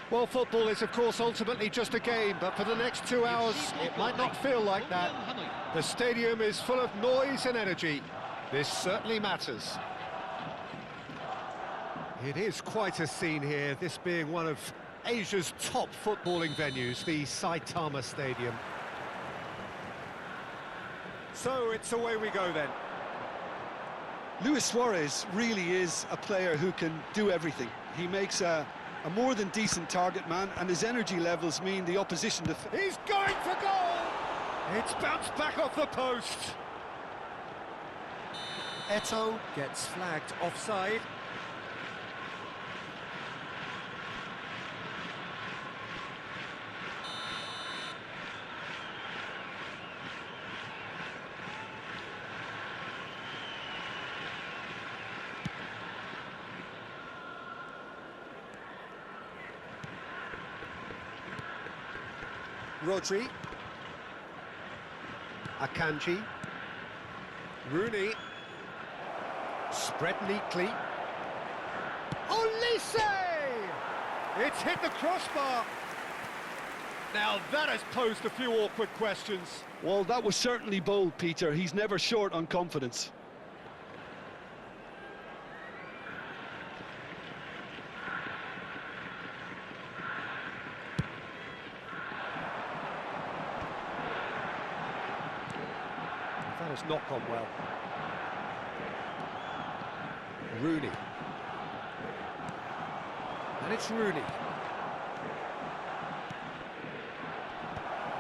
Well, football is, of course, ultimately just a game, but for the next 2 hours, it might not feel like that. The stadium is full of noise and energy. This certainly matters. It is quite a scene here, this being one of Asia's top footballing venues, the Saitama Stadium. So it's away we go then. Luis Suarez really is a player who can do everything. He makes a more than decent target man, and his energy levels mean the opposition... He's going for goal! It's bounced back off the post. Eto'o gets flagged offside. Rodri, Akanji, Rooney, spread neatly, Olise! It's hit the crossbar. Now that has posed a few awkward questions. Well, that was certainly bold, Peter. He's never short on confidence. That has not gone well. Rooney. And it's Rooney.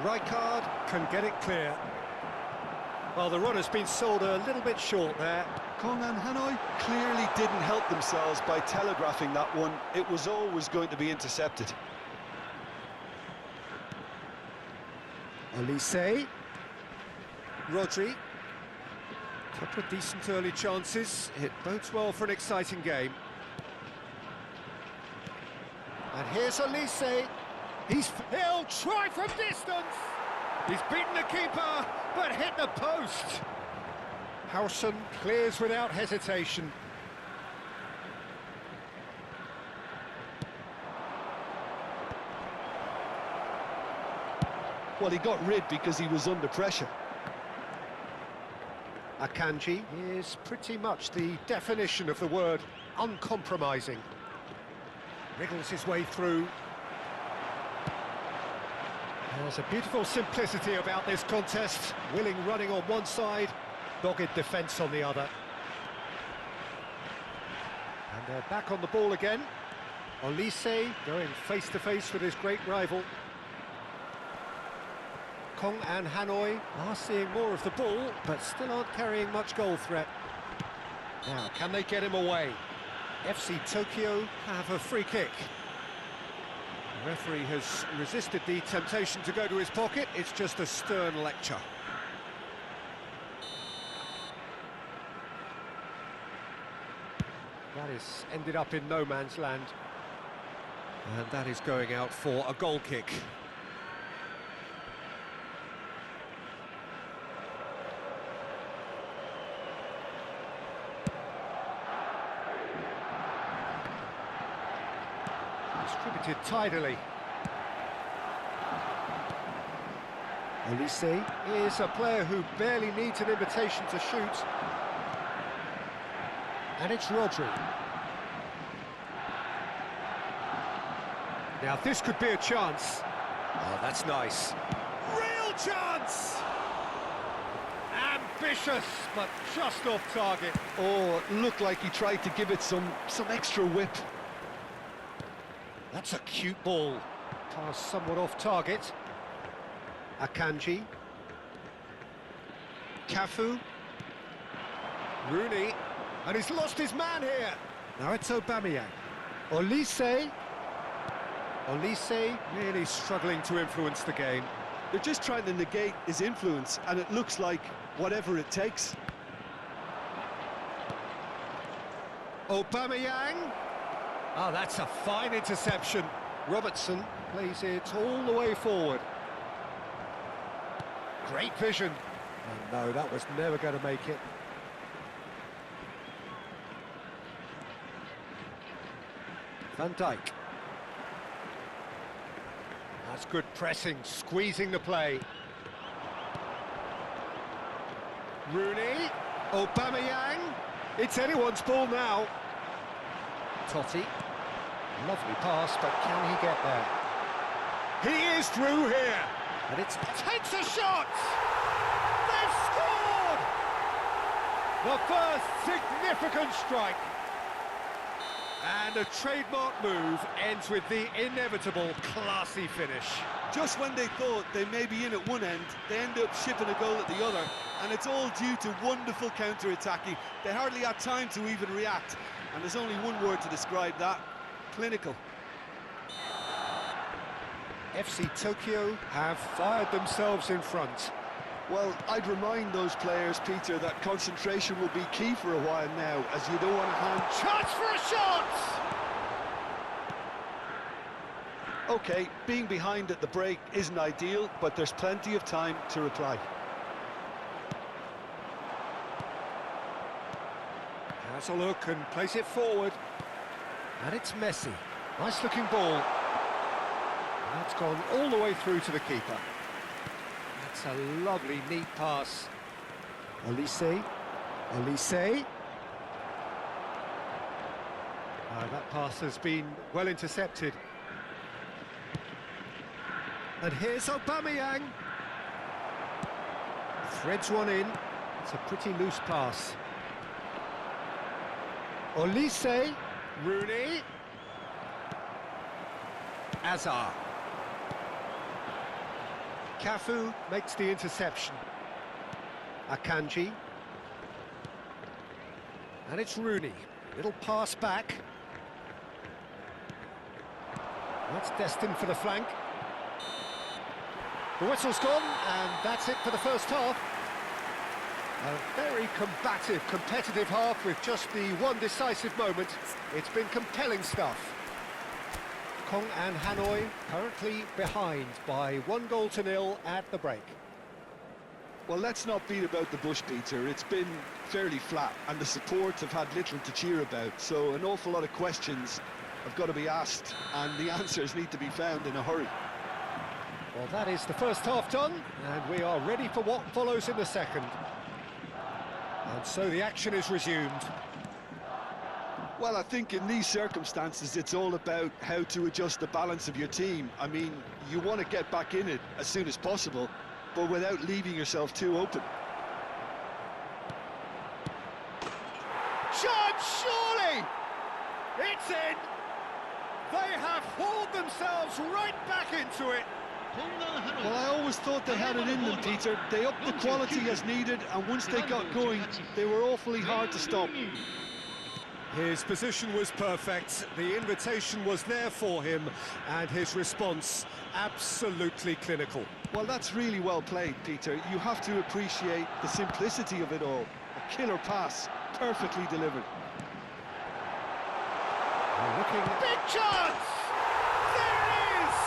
Rijkaard can get it clear. Well, the run has been sold a little bit short there. Kong and Hanoi clearly didn't help themselves by telegraphing that one. It was always going to be intercepted. Olise. Rodri. Couple of decent early chances. It bodes well for an exciting game. And here's Olise. He'll try from distance. He's beaten the keeper, but hit the post. Howson clears without hesitation. Well, he got rid because he was under pressure. Akanji is pretty much the definition of the word uncompromising. Wriggles his way through. There's a beautiful simplicity about this contest. Willing running on one side, dogged defence on the other. And they're back on the ball again. Olise going face-to-face with his great rival. Kong and Hanoi are seeing more of the ball, but still aren't carrying much goal threat. Now, can they get him away? FC Tokyo have a free kick. The referee has resisted the temptation to go to his pocket. It's just a stern lecture. That is ended up in no man's land. And that is going out for a goal kick. Distributed tidily. Olise is a player who barely needs an invitation to shoot. And it's Rodri. Now this could be a chance. Oh, that's nice. Real chance! Ambitious, but just off target. Oh, it looked like he tried to give it some extra whip. That's a cute ball. Pass somewhat off target. Akanji. Cafu. Rooney. And he's lost his man here. Now it's Aubameyang. Olise. Olise really struggling to influence the game. They're just trying to negate his influence, and it looks like whatever it takes. Aubameyang. Oh, that's a fine interception. Robertson plays it all the way forward. Great vision. Oh, no, that was never going to make it. Van Dijk. That's good pressing, squeezing the play. Rooney, Aubameyang. It's anyone's ball now. Totti. Lovely pass, but can he get there? He is through here. And it takes a shot! They've scored! The first significant strike. And a trademark move ends with the inevitable classy finish. Just when they thought they may be in at one end, they end up shipping a goal at the other, and it's all due to wonderful counter-attacking. They hardly had time to even react, and there's only one word to describe that: clinical. FC Tokyo have fired themselves in front. Well, I'd remind those players, Peter, that concentration will be key for a while now, as you don't want to hand... Chance for a shot! OK, being behind at the break isn't ideal, but there's plenty of time to reply. Has a look and plays it forward. And it's Messi. Nice looking ball. That's gone all the way through to the keeper. That's a lovely, neat pass. Olise. That pass has been well intercepted. And here's Aubameyang. Threads one in. It's a pretty loose pass. Olise. Rooney. Azar. Cafu makes the interception. Akanji. And it's Rooney. Little pass back. That's destined for the flank. The whistle's gone, and that's it for the first half. A very combative, competitive half with just the one decisive moment. It's been compelling stuff. Kong and Hanoi currently behind by 1-0 at the break. Well, let's not beat about the bush, Peter. It's been fairly flat, and the supports have had little to cheer about, so an awful lot of questions have got to be asked, and the answers need to be found in a hurry. Well, that is the first half done, and we are ready for what follows in the second. And so the action is resumed. Well, I think in these circumstances, it's all about how to adjust the balance of your team. I mean, you want to get back in it as soon as possible, but without leaving yourself too open. Chance, surely! It's in! They have hauled themselves right back into it. Well, I always thought they had it in them, Peter. They upped the quality as needed, and once they got going, they were awfully hard to stop. His position was perfect, the invitation was there for him, and his response absolutely clinical. Well, that's really well played, Peter. You have to appreciate the simplicity of it all. A killer pass, perfectly delivered. Big chance! There it is!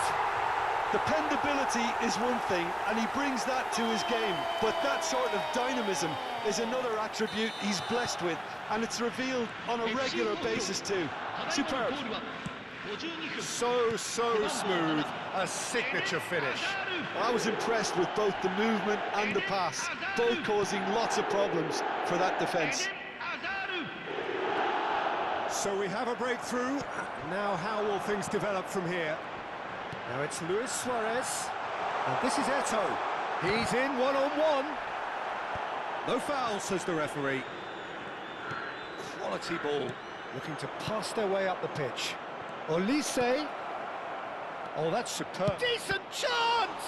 Dependability is one thing, and he brings that to his game, but that sort of dynamism is another attribute he's blessed with, and it's revealed on a regular basis too. Superb. So smooth, a signature finish. I was impressed with both the movement and the pass, both causing lots of problems for that defence. So we have a breakthrough. Now how will things develop from here? Now it's Luis Suarez, and this is Eto'o. He's in one-on-one. No foul, says the referee. Quality ball, looking to pass their way up the pitch. Olise. Oh, that's superb. Decent chance!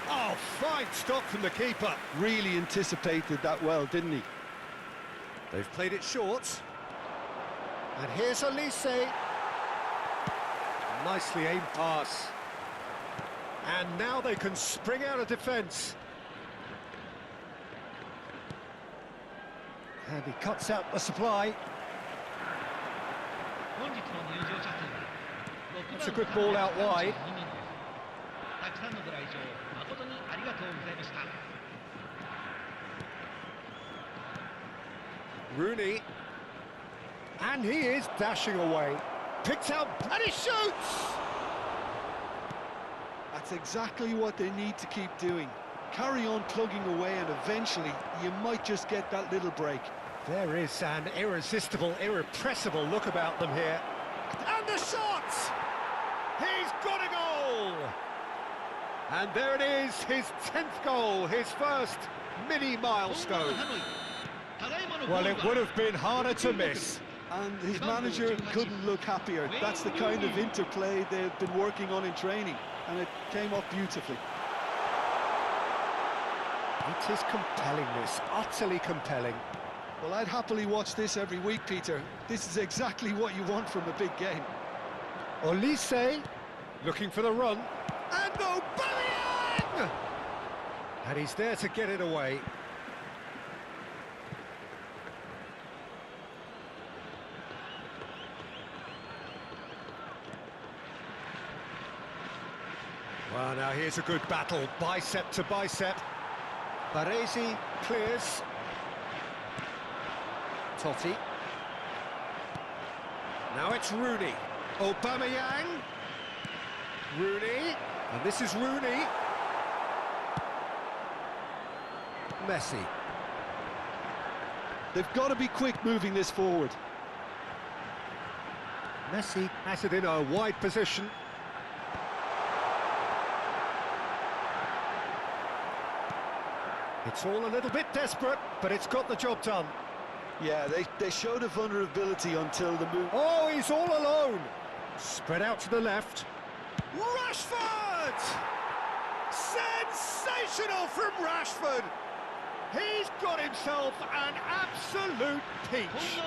Oh, fine stop from the keeper. Really anticipated that well, didn't he? They've played it short. And here's Olise. Nicely aimed pass. And now they can spring out of defence. And he cuts out the supply. It's a good ball out wide. Rooney. And he is dashing away. Picked out, and he shoots! exactly what they need to keep doing. Carry on plugging away, and eventually you might just get that little break. There is an irresistible, irrepressible look about them here. And the shot! He's got a goal! And there it is, his 10th goal, his first mini milestone. Well, it would have been harder to miss. And his manager couldn't look happier. That's the kind of interplay they've been working on in training, and it came off beautifully. It is compelling, this, utterly compelling. Well, I'd happily watch this every week, Peter. This is exactly what you want from a big game. Olise, looking for the run. And Aubameyang! And he's there to get it away. Well, now here's a good battle, bicep to bicep. Baresi clears. Totti. Now it's Rooney. Aubameyang. Rooney. And this is Rooney. Messi. They've got to be quick moving this forward. Messi has it in a wide position. It's all a little bit desperate, but it's got the job done. Yeah, they showed a vulnerability until the move. Oh, he's all alone. Spread out to the left. Rashford! Sensational from Rashford! He's got himself an absolute peach.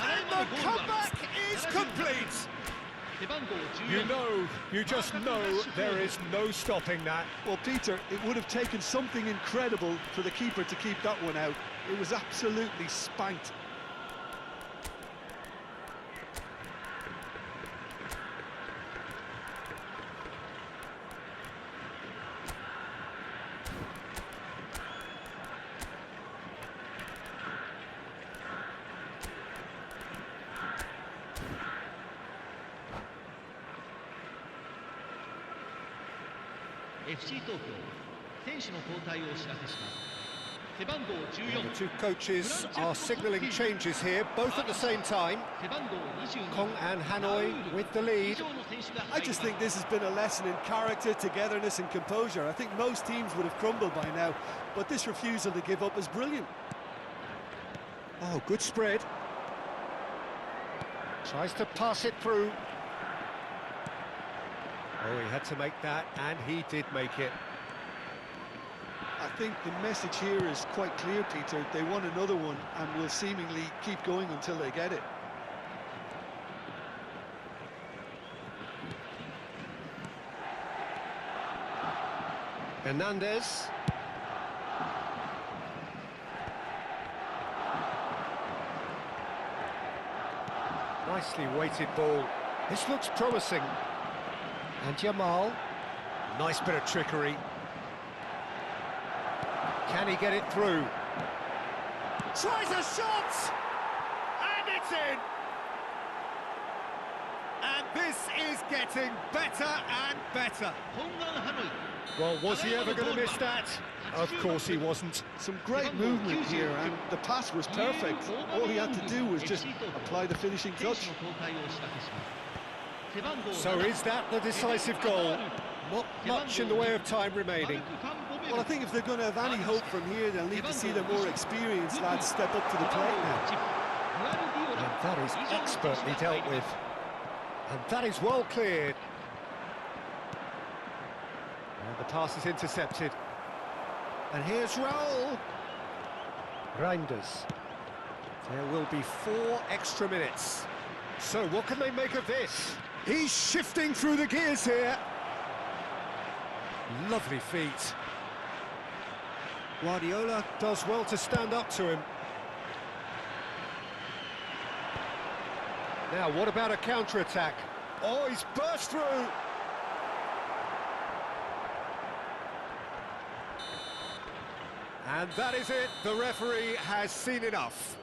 And the comeback is complete. You just know there is no stopping that. Well, Peter, it would have taken something incredible for the keeper to keep that one out. It was absolutely spanked. FC 東京選手の交代をお知らせします。背番号 The two coaches are signalling changes here, both at the same time. Kong and Hanoi with the lead. I just think this has been a lesson in character, togetherness and composure. I think most teams would have crumbled by now, but this refusal to give up is brilliant. Oh, good spread. Tries to pass it through. Oh, he had to make that, and he did make it. I think the message here is quite clear, Peter. They want another one and will seemingly keep going until they get it. Hernandez. Nicely weighted ball. This looks promising. And Jamal. Nice bit of trickery. Can he get it through? Tries a shot! And it's in! And this is getting better and better. Well, was he ever going to miss that? Of course he wasn't. Some great movement here, and the pass was perfect. All he had to do was just apply the finishing touch. So is that the decisive goal? Not much in the way of time remaining. Well, I think if they're going to have any hope from here, they'll need to see their more experienced lads step up to the plate now. And that is expertly dealt with. And that is well cleared. And the pass is intercepted. And here's Raul. Reinders. There will be 4 extra minutes. So what can they make of this? He's shifting through the gears here. Lovely feet. Guardiola does well to stand up to him. Now, what about a counter-attack? Oh, he's burst through! And that is it. The referee has seen enough.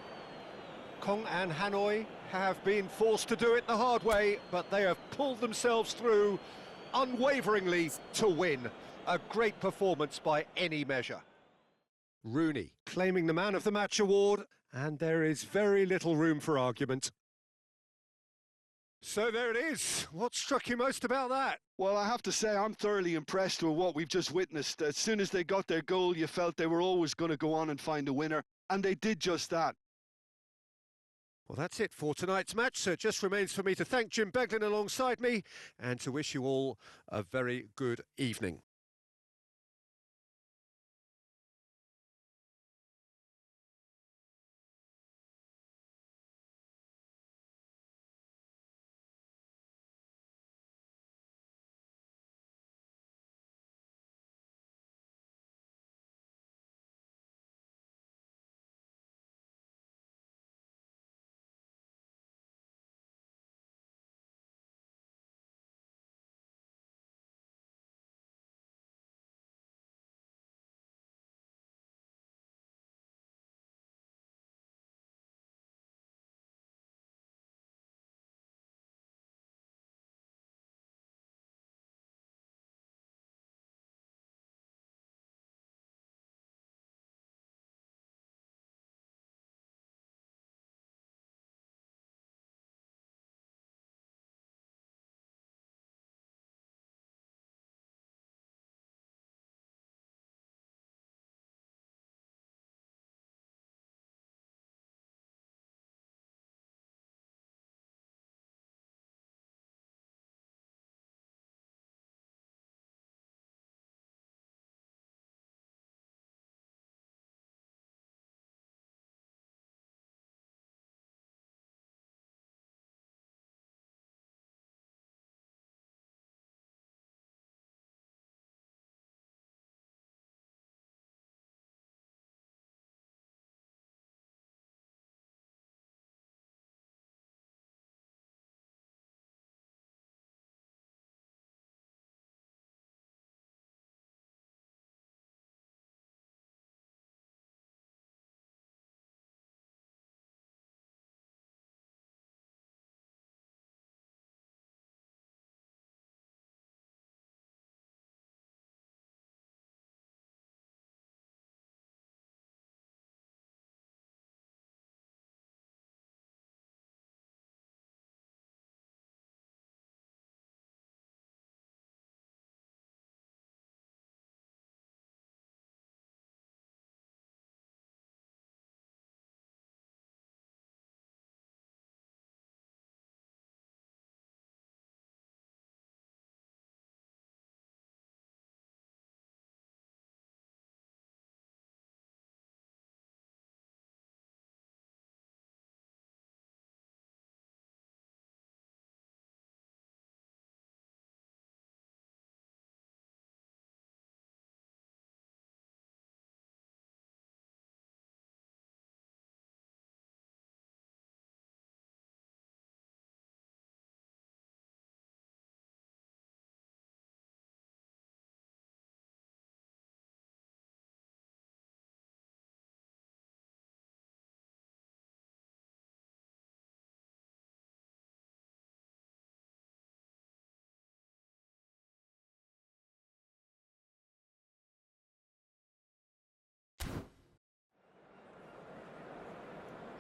Kong and Hanoi have been forced to do it the hard way, but they have pulled themselves through unwaveringly to win. A great performance by any measure. Rooney claiming the Man of the Match award, and there is very little room for argument. So there it is. What struck you most about that? Well, I have to say I'm thoroughly impressed with what we've just witnessed. As soon as they got their goal, you felt they were always going to go on and find a winner, and they did just that. Well, that's it for tonight's match, so it just remains for me to thank Jim Beglin alongside me and to wish you all a very good evening.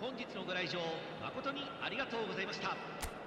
本日のご来場誠にありがとうございました。